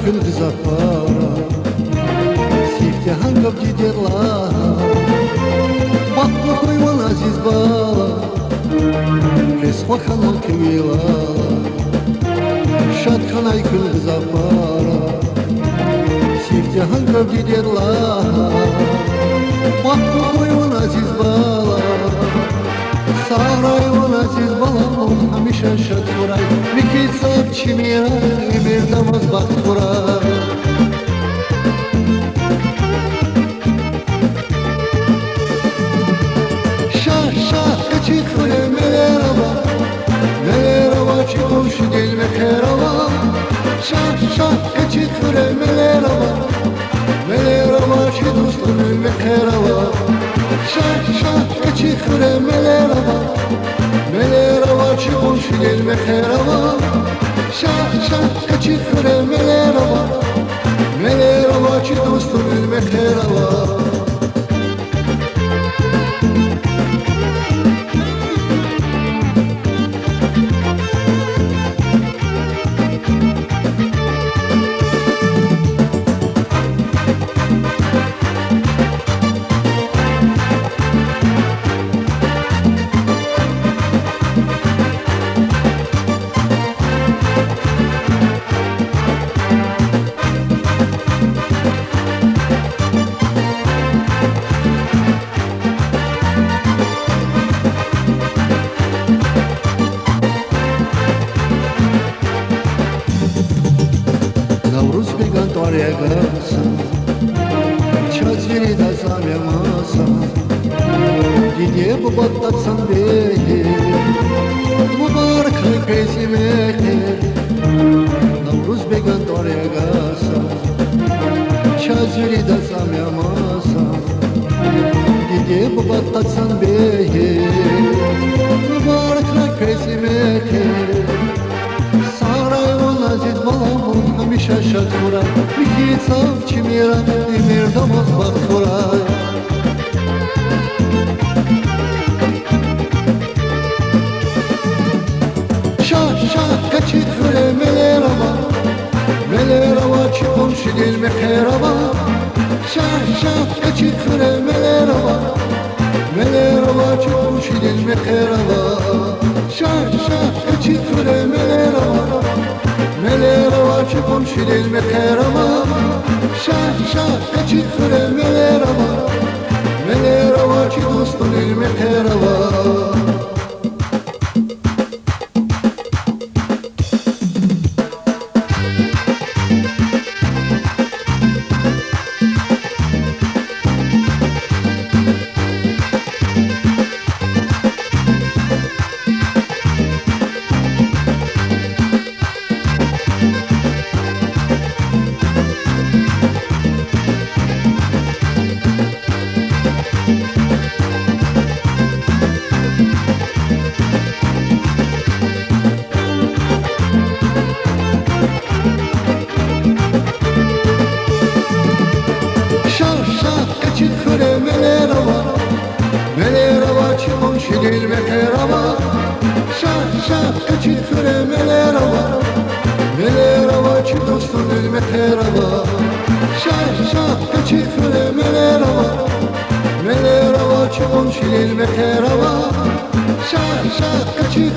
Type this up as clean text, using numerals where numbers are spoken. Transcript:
كل زفارة سيفتي هنقب جديد الله بطل خوي والعزيز بالا كيس وخنا الكويلة شاد خناي كل زفارة سيفتي هنقب جديد الله بطل خوي والعزيز بالا سارای و عزیز بالام همیشه شد خورای میکی صاحب چی میرای بردم از بخت خورای شاه شاه کچی خوره ملی روا چی خوش دل بخیر روا شاه شاه کچی خوره ملی روا چی دوست دل بخیر روا شاه شاه کچی خوره ملی روا چی خوش دل بخیر روا شاه شاه کچی خوره ملی روا چی دوست دل بخیر روا Navruz began doğruya gelsin Çazgiri de zamyamasın Gidiye bu batlatsan beni Mübarek pezimeki Navruz began doğruya gelsin Çazgiri de zamyamasın Gidiye bu batlatsan beni Mübarek pezimeki عزیز بالام همیشه شد خورای میگی صاف چی میرم میردم از بخت خورای شاه شاه کچی خوره ملی روا چی خوش دل بخیر روا شاه شاه کچی خوره ملی روا چی خوش دل بخیر روا شاه شاه کچی خوره ملی روا چی خوش دل بخیر روا شاه شاه کچی خوره ملی روا چی دوست دل بخیر روا ملی روا چی خوش دل بخیر روا شاه شاه کچی خوره ملی روا چی دوست دل بخیر روا شاه شاه کچی خوره ملی روا چی خوش دل بخیر روا شاه شاه کچی